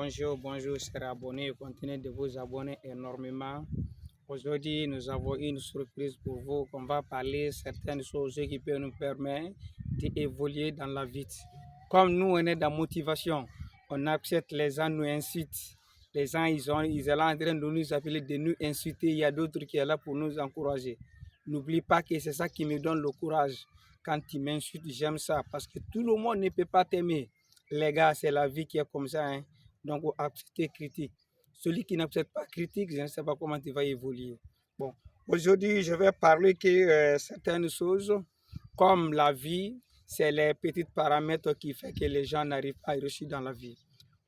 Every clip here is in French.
Bonjour, chers abonnés. Continuez de vous abonner énormément. Aujourd'hui, nous avons une surprise pour vous. On va parler de certaines choses qui peuvent nous permettre d'évoluer dans la vie. Comme nous, on est dans la motivation, on accepte les gens nous incitent. Les gens, ils sont en train de nous appeler, de nous insulter. Il y a d'autres qui sont là pour nous encourager. N'oublie pas que c'est ça qui me donne le courage. Quand tu m'insultes, j'aime ça parce que tout le monde ne peut pas t'aimer. Les gars, c'est la vie qui est comme ça. Hein? Donc, accepter critique. Celui qui n'accepte pas critique, je ne sais pas comment tu vas évoluer. Bon, aujourd'hui, je vais parler que certaines choses, comme la vie, c'est les petits paramètres qui font que les gens n'arrivent pas à réussir dans la vie.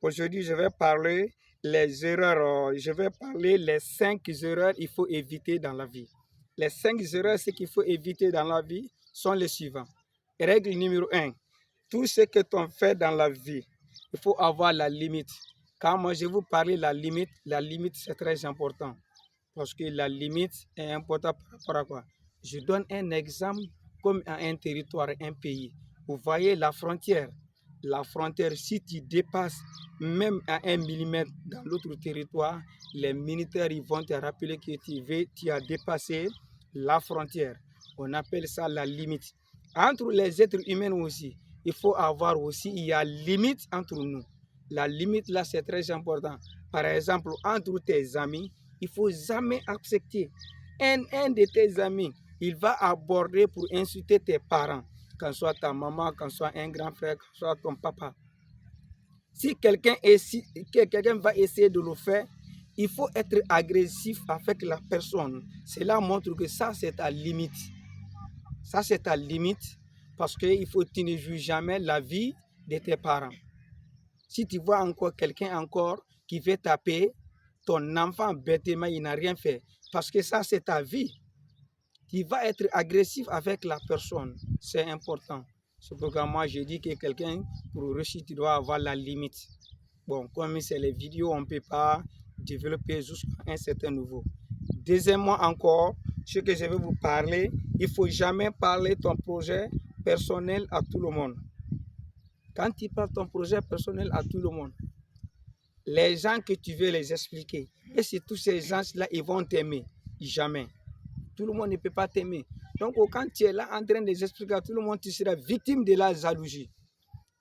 Aujourd'hui, je vais parler les erreurs. Je vais parler les 5 erreurs qu'il faut éviter dans la vie. Les 5 erreurs, ce qu'il faut éviter dans la vie sont les suivants. Règle numéro 1. Tout ce que tu fais dans la vie, il faut avoir la limite. Quand moi je vous parle de la limite c'est très important. Parce que la limite est importante par rapport à quoi? Je donne un exemple comme un territoire, un pays. Vous voyez la frontière. La frontière, si tu dépasses même à 1 millimètre dans l'autre territoire, les militaires ils vont te rappeler que tu as dépassé la frontière. On appelle ça la limite. Entre les êtres humains aussi, il faut avoir aussi, il y a limite entre nous. La limite là, c'est très important. Par exemple, entre tes amis, il ne faut jamais accepter. Un de tes amis, il va aborder pour insulter tes parents, quand soit ta maman, quand soit un grand frère, quand soit ton papa. Si quelqu'un va essayer de le faire, il faut être agressif avec la personne. Cela montre que ça, c'est ta limite. Ça, c'est ta limite parce que tu ne juges jamais la vie de tes parents. Si tu vois encore quelqu'un qui veut taper ton enfant bêtement, il n'a rien fait. Parce que ça, c'est ta vie. Tu vas être agressif avec la personne. C'est important. C'est pourquoi moi, je dis que quelqu'un, pour réussir, tu dois avoir la limite. Bon, comme c'est les vidéos, on ne peut pas développer jusqu'à un certain niveau. Deuxièmement encore, ce que je vais vous parler, il ne faut jamais parler de ton projet personnel à tout le monde. Quand tu parles ton projet personnel à tout le monde, les gens que tu veux les expliquer, et c'est tous ces gens-là, ils vont t'aimer. Jamais. Tout le monde ne peut pas t'aimer. Donc, quand tu es là en train de les expliquer à tout le monde, tu seras victime de la jalousie.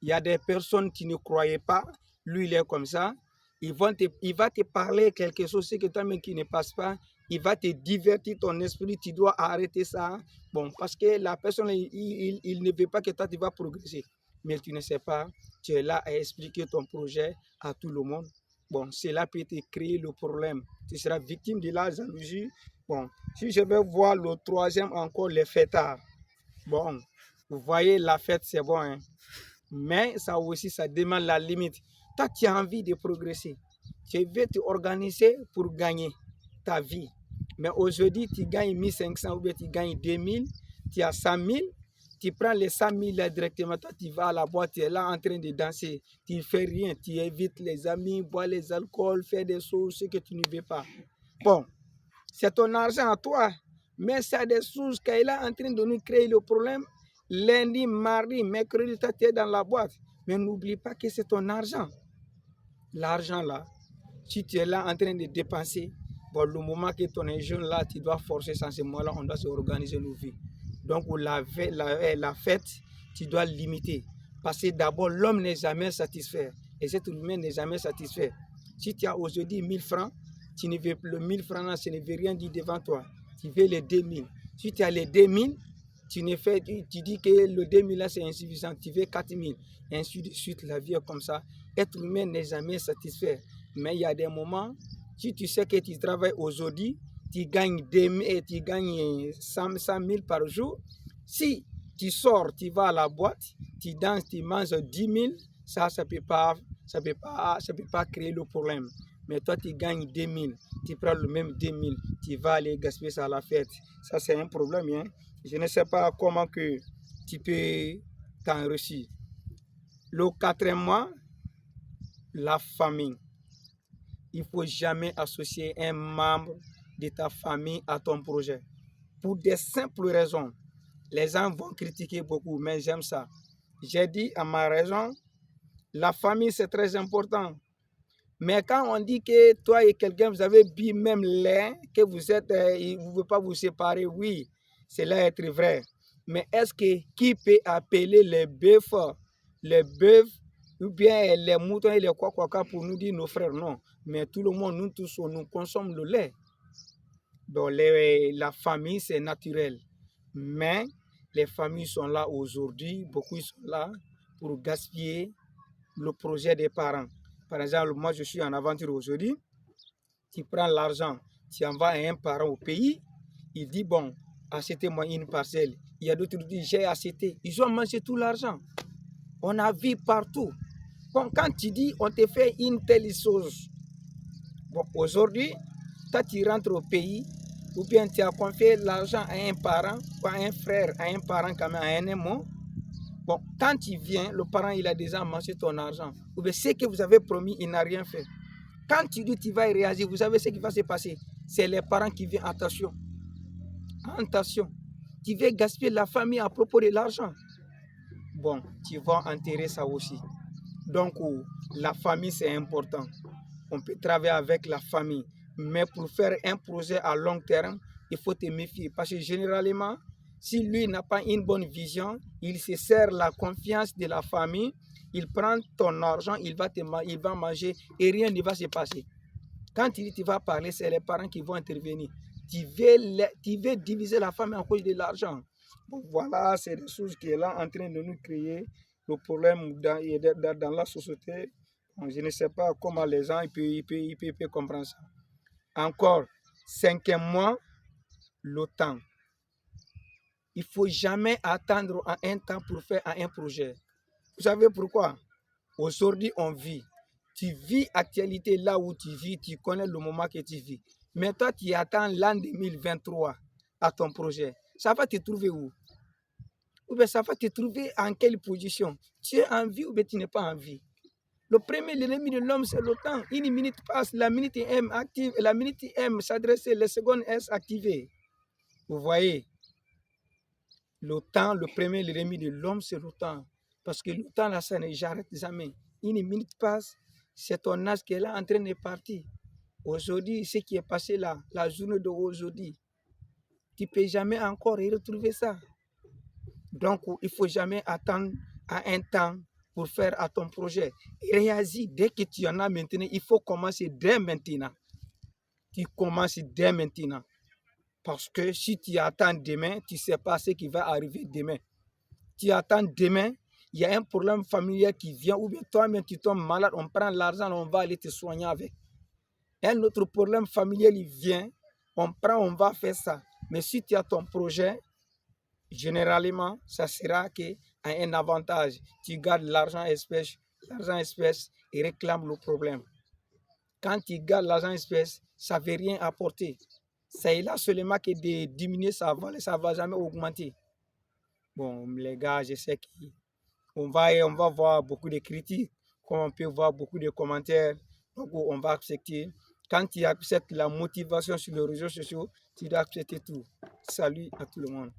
Il y a des personnes qui ne croyaient pas, lui, il est comme ça. Il va te parler quelque chose, c'est que toi-même qui ne passe pas, il va te divertir ton esprit, tu dois arrêter ça. Bon, parce que la personne, il ne veut pas que toi, tu vas progresser. Mais tu ne sais pas, tu es là à expliquer ton projet à tout le monde. Bon, cela peut te créer le problème. Tu seras victime de la jalousie. Bon, si je vais voir le troisième encore, les fêtards. Bon, vous voyez, la fête, c'est bon, hein? Mais ça aussi, ça demande la limite. Toi, tu as envie de progresser. Tu veux t'organiser pour gagner ta vie. Mais aujourd'hui, tu gagnes 1500 ou bien tu gagnes 2000, tu as 100 000, tu prends les 100 000 là directement, toi, tu vas à la boîte, tu es là en train de danser. Tu ne fais rien, tu évites les amis, bois les alcools, fais des choses que tu ne veux pas. Bon, c'est ton argent à toi, mais c'est des choses qui est là en train de nous créer le problème. Lundi, mardi, mercredi, tu es dans la boîte. Mais n'oublie pas que c'est ton argent. L'argent là, si tu es là en train de dépenser, bon, le moment que ton est jeune là, tu dois forcer sans ce moment-là, on doit se organiser nos vies. Donc, la fête, tu dois limiter. Parce que d'abord, l'homme n'est jamais satisfait. Et cet humain n'est jamais satisfait. Si tu as aujourd'hui 1000 francs, tu ne veux, le 1000 francs là, ça ne veut rien dire devant toi. Tu veux les 2000. Si tu as les 2000, tu dis que le 2000 là c'est insuffisant, tu veux 4000. Et ainsi de suite, la vie est comme ça. Être humain n'est jamais satisfait. Mais il y a des moments, si tu sais que tu travailles aujourd'hui, tu gagnes 100 000 par jour. Si tu sors, tu vas à la boîte, tu danses, tu manges 10 000, ça ne peut pas créer le problème. Mais toi, tu gagnes 2 000, tu prends le même 2 000, tu vas aller gaspiller ça à la fête. Ça, c'est un problème. Hein? Je ne sais pas comment que tu peux t'en réussir. Le quatrième mois, la famille. Il ne faut jamais associer un membre de ta famille à ton projet. Pour des simples raisons. Les gens vont critiquer beaucoup, mais j'aime ça. J'ai dit à ma raison, la famille c'est très important. Mais quand on dit que toi et quelqu'un, vous avez bu même lait, que vous êtes, vous ne pouvez pas vous séparer, oui, cela est vrai. Mais est-ce que qui peut appeler les bœufs ou bien les moutons et les quoi pour nous dire nos frères? Non. Mais tout le monde, nous tous, nous consommons le lait. Donc la famille, c'est naturel. Mais les familles sont là aujourd'hui, beaucoup sont là pour gaspiller le projet des parents. Par exemple, moi, je suis en aventure aujourd'hui. Tu prends l'argent, tu envoies à un parent au pays. Il dit, bon, achetez-moi une parcelle. Il y a d'autres qui disent, j'ai acheté. Ils ont mangé tout l'argent. On a vu partout. Bon, quand tu dis, on te fait une telle chose. Bon, aujourd'hui, toi, tu rentres au pays, ou bien tu as confié l'argent à un parent, ou à un frère, à un parent, quand même, à un aimant. Bon, quand tu viens, le parent, il a déjà mangé ton argent. Ou bien ce que vous avez promis, il n'a rien fait. Quand tu dis tu vas réagir, vous savez ce qui va se passer. C'est les parents qui viennent, attention. Attention. Tu veux gaspiller la famille à propos de l'argent. Bon, tu vas enterrer ça aussi. Donc, la famille, c'est important. On peut travailler avec la famille. Mais pour faire un projet à long terme, il faut te méfier. Parce que généralement, si lui n'a pas une bonne vision, il se sert la confiance de la famille, il prend ton argent, il va manger et rien ne va se passer. Quand tu vas parler, c'est les parents qui vont intervenir. Tu veux diviser la famille à cause de l'argent. Bon, voilà, c'est des choses qui sont là en train de nous créer le problème dans la société. Bon, je ne sais pas comment les gens peuvent comprendre ça. Encore, 5e mois, le temps. Il ne faut jamais attendre un temps pour faire un projet. Vous savez pourquoi? Aujourd'hui, on vit. Tu vis l'actualité là où tu vis, tu connais le moment que tu vis. Mais toi, tu attends l'an 2023 à ton projet. Ça va te trouver où? Ou bien ça va te trouver en quelle position? Tu es en vie ou bien tu n'es pas en vie? Le premier ennemi de l'homme, c'est le temps. Une minute passe, la minute M active, la minute M s'adresser, les secondes S activées. Vous voyez, le temps, le premier ennemi de l'homme, c'est le temps. Parce que le temps, là, ça ne s'arrête jamais. Une minute passe, c'est ton âge qui est là en train de partir. Aujourd'hui, ce qui est passé là, la journée d'aujourd'hui, tu ne peux jamais encore retrouver ça. Donc, il ne faut jamais attendre à un temps pour faire à ton projet. Réagis dès que tu en as maintenant. Il faut commencer dès maintenant. Tu commences dès maintenant. Parce que si tu attends demain, tu ne sais pas ce qui va arriver demain. Tu attends demain, il y a un problème familial qui vient, ou bien toi-même tu tombes malade, on prend l'argent, on va aller te soigner avec. Un autre problème familial, il vient, on prend, on va faire ça. Mais si tu as ton projet, généralement, ça sera un avantage. Tu gardes l'argent espèce et réclame le problème. Quand tu gardes l'argent espèce, ça ne veut rien apporter. C'est là seulement que de diminuer sa valeur, ça ne va jamais augmenter. Bon, les gars, je sais qu'on va voir beaucoup de critiques, comme on peut voir beaucoup de commentaires. Donc, on va accepter. Quand tu acceptes la motivation sur les réseaux sociaux, tu dois accepter tout. Salut à tout le monde.